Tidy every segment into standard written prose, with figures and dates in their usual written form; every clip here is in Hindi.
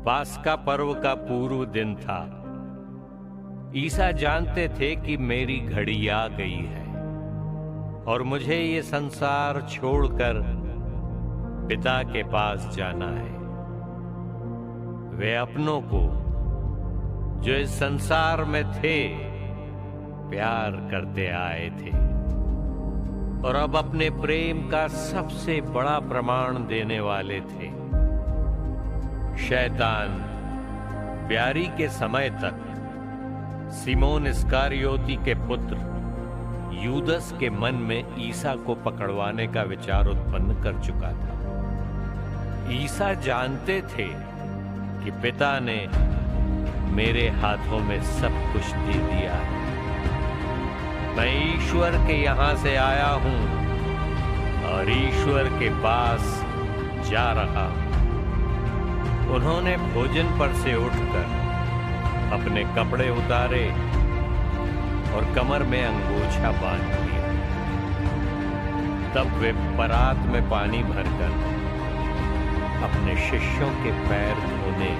पास्का पर्व का पूर्व दिन था। ईसा जानते थे कि मेरी घड़ी आ गई है और मुझे ये संसार छोड़कर पिता के पास जाना है। वे अपनों को जो इस संसार में थे प्यार करते आए थे और अब अपने प्रेम का सबसे बड़ा प्रमाण देने वाले थे। शैतान ब्यारी के समय तक सिमोन इस्करियोती के पुत्र यूदस के मन में ईसा को पकड़वाने का विचार उत्पन्न कर चुका था। ईसा जानते थे कि पिता ने मेरे हाथों में सब कुछ दे दिया है। मैं ईश्वर के यहां से आया हूं और ईश्वर के पास जा रहा हूं। उन्होंने भोजन पर से उठकर अपने कपड़े उतारे और कमर में अंगोछा बांध लिया। तब वे परात में पानी भरकर अपने शिष्यों के पैर धोने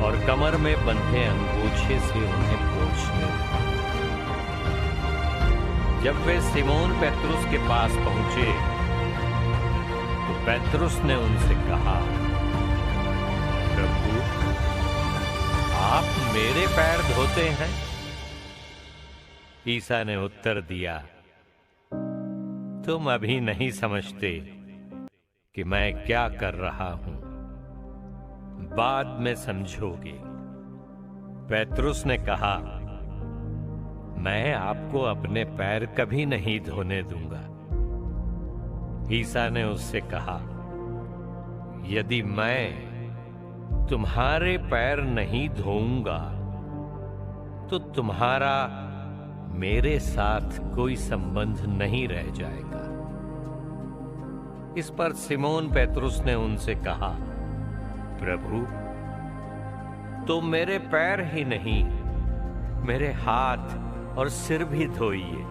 और कमर में बंधे अंगोछे से उन्हें पोंछने लगे। जब वे सिमोन पेत्रुस के पास पहुंचे तो पेत्रुस ने उनसे कहा, प्रभु, आप मेरे पैर धोते हैं? ईसा ने उत्तर दिया, तुम अभी नहीं समझते कि मैं क्या कर रहा हूं, बाद में समझोगे। पेत्रुस ने कहा, मैं आपको अपने पैर कभी नहीं धोने दूंगा। ईसा ने उससे कहा, यदि मैं तुम्हारे पैर नहीं धोऊंगा तो तुम्हारा मेरे साथ कोई संबंध नहीं रह जाएगा। इस पर सिमोन पेत्रुस ने उनसे कहा, प्रभु, तो मेरे पैर ही नहीं, मेरे हाथ और सिर भी धोइए।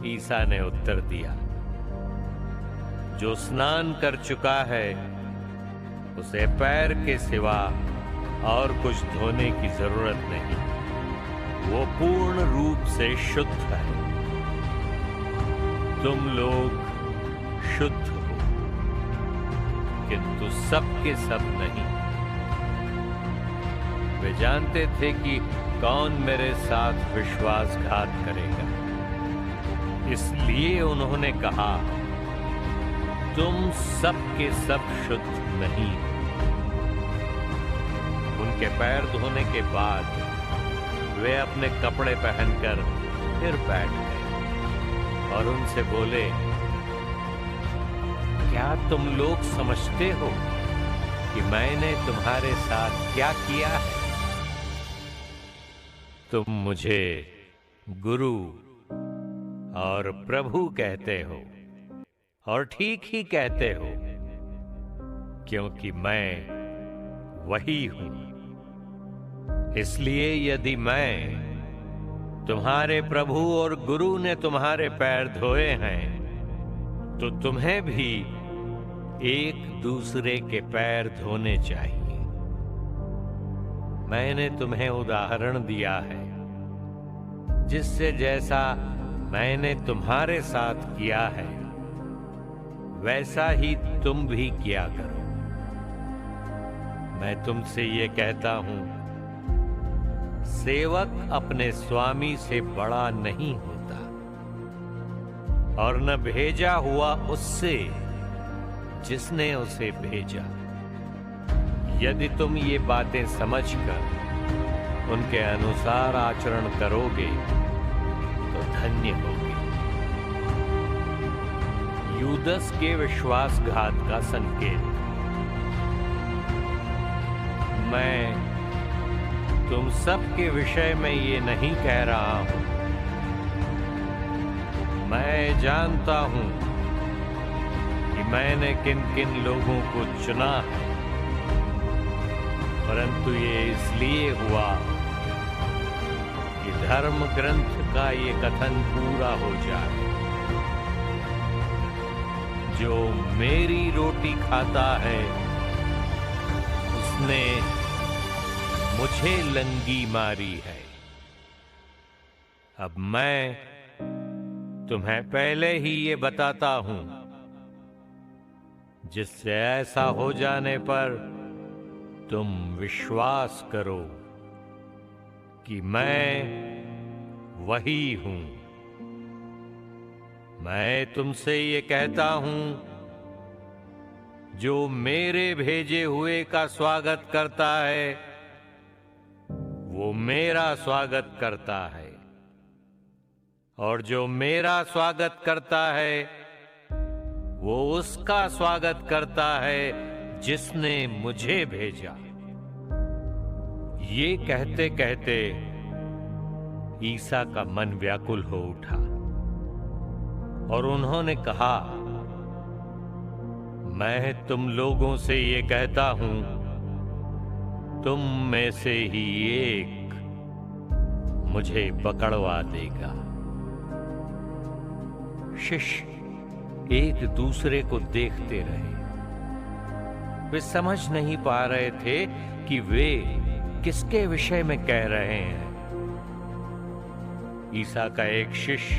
ईसा ने उत्तर दिया, जो स्नान कर चुका है उसे पैर के सिवा और कुछ धोने की जरूरत नहीं, वो पूर्ण रूप से शुद्ध है। तुम लोग शुद्ध हो, किंतु सब के सब नहीं। वे जानते थे कि कौन मेरे साथ विश्वासघात करेगा, इसलिए उन्होंने कहा, तुम सब के सब शुद्ध नहीं। उनके पैर धोने के बाद वे अपने कपड़े पहनकर फिर बैठ गए और उनसे बोले, क्या तुम लोग समझते हो कि मैंने तुम्हारे साथ क्या किया है? तुम मुझे गुरु और प्रभु कहते हो और ठीक ही कहते हो, क्योंकि मैं वही हूं। इसलिए यदि मैं, तुम्हारे प्रभु और गुरु ने तुम्हारे पैर धोए हैं तो तुम्हें भी एक दूसरे के पैर धोने चाहिए। मैंने तुम्हें उदाहरण दिया है, जिससे जैसा मैंने तुम्हारे साथ किया है वैसा ही तुम भी किया करो। मैं तुमसे ये कहता हूं, सेवक अपने स्वामी से बड़ा नहीं होता और न भेजा हुआ उससे जिसने उसे भेजा। यदि तुम ये बातें समझकर उनके अनुसार आचरण करोगे तो धन्य होगे। यूदस के विश्वासघात का संकेत। मैं तुम सब के विषय में ये नहीं कह रहा हूं। मैं जानता हूं कि मैंने किन किन लोगों को चुना है, परंतु ये इसलिए हुआ कि धर्म ग्रंथ का ये कथन पूरा हो जाए, जो मेरी रोटी खाता है जिसने मुझे लंगी मारी है। अब मैं तुम्हें पहले ही ये बताता हूं, जिससे ऐसा हो जाने पर तुम विश्वास करो कि मैं वही हूं। मैं तुमसे ये कहता हूं, जो मेरे भेजे हुए का स्वागत करता है वो मेरा स्वागत करता है, और जो मेरा स्वागत करता है वो उसका स्वागत करता है जिसने मुझे भेजा। ये कहते कहते ईसा का मन व्याकुल हो उठा और उन्होंने कहा, मैं तुम लोगों से ये कहता हूं, तुम में से ही एक मुझे पकड़वा देगा। शिष्य एक दूसरे को देखते रहे। वे समझ नहीं पा रहे थे कि वे किसके विषय में कह रहे हैं। ईसा का एक शिष्य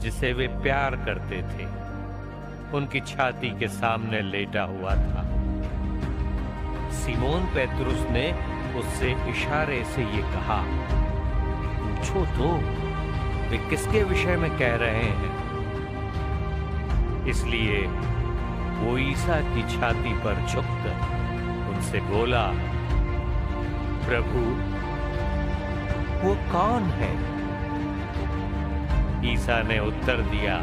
जिसे वे प्यार करते थे, उनकी छाती के सामने लेटा हुआ था। सिमोन पेतरुस ने उससे इशारे से ये कहा, पूछो तो वे किसके विषय में कह रहे हैं। इसलिए वो ईसा की छाती पर झुककर उनसे बोला, प्रभु वो कौन है? ईसा ने उत्तर दिया,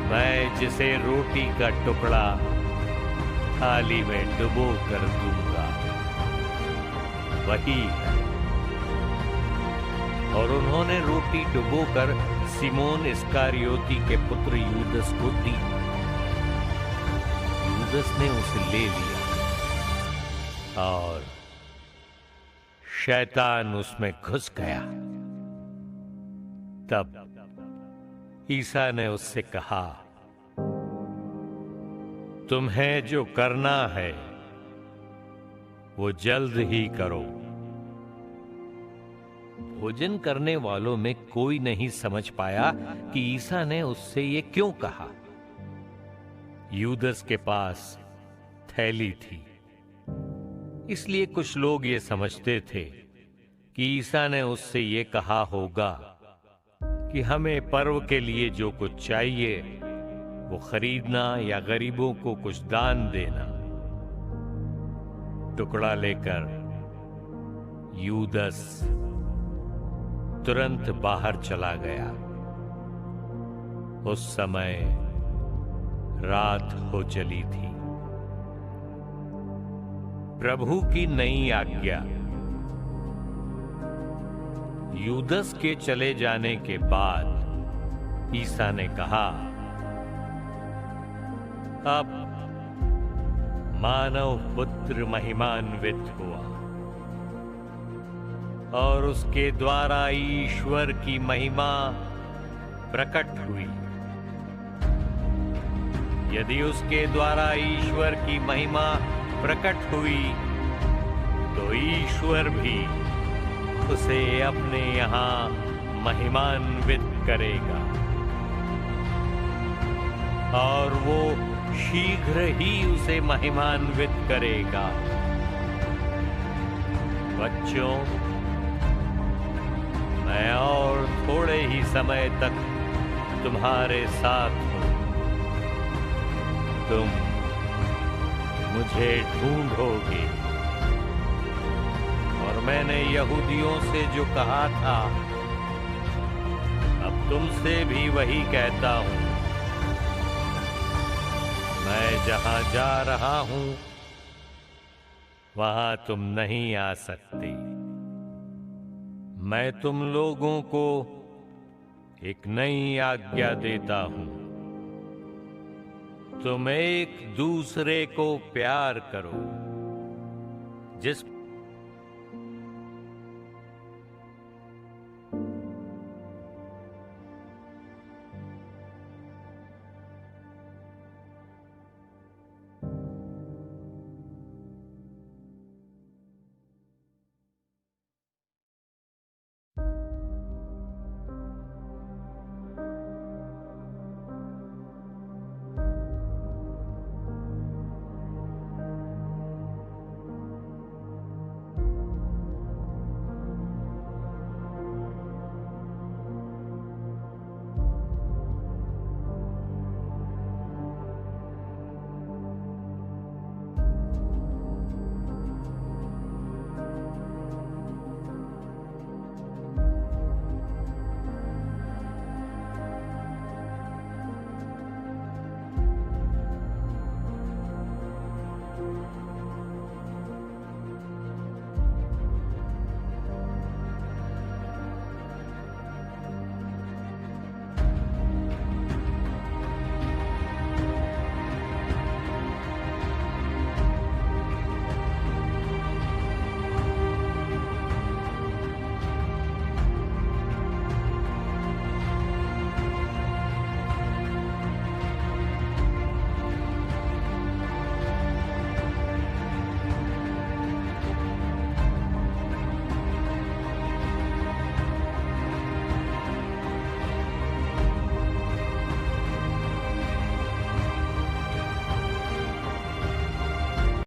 मैं जिसे रोटी का टुकड़ा थाली में डुबो कर दूंगा वही है। और उन्होंने रोटी डुबोकर सिमोन इस्कारियोती के पुत्र यूदस को दी। यूदस ने उसे ले लिया और शैतान उसमें घुस गया। तब ईसा ने उससे कहा, तुम्हें जो करना है वो जल्द ही करो। भोजन करने वालों में कोई नहीं समझ पाया कि ईसा ने उससे ये क्यों कहा। यूदस के पास थैली थी, इसलिए कुछ लोग ये समझते थे कि ईसा ने उससे ये कहा होगा कि हमें पर्व के लिए जो कुछ चाहिए वो खरीदना या गरीबों को कुछ दान देना। टुकड़ा लेकर यूदस तुरंत बाहर चला गया। उस समय रात हो चली थी। प्रभु की नई आज्ञा। यूदस के चले जाने के बाद ईसा ने कहा, अब मानव पुत्र महिमान्वित हुआ और उसके द्वारा ईश्वर की महिमा प्रकट हुई। यदि उसके द्वारा ईश्वर की महिमा प्रकट हुई तो ईश्वर भी उसे अपने यहां महिमान्वित करेगा, और वो शीघ्र ही उसे महिमान्वित करेगा। बच्चों, मैं और थोड़े ही समय तक तुम्हारे साथ हूं। तुम मुझे ढूंढोगे, और मैंने यहूदियों से जो कहा था अब तुमसे भी वही कहता हूं। मैं जहां जा रहा हूं वहां तुम नहीं आ सकते। मैं तुम लोगों को एक नई आज्ञा देता हूं, तुम एक दूसरे को प्यार करो। जिस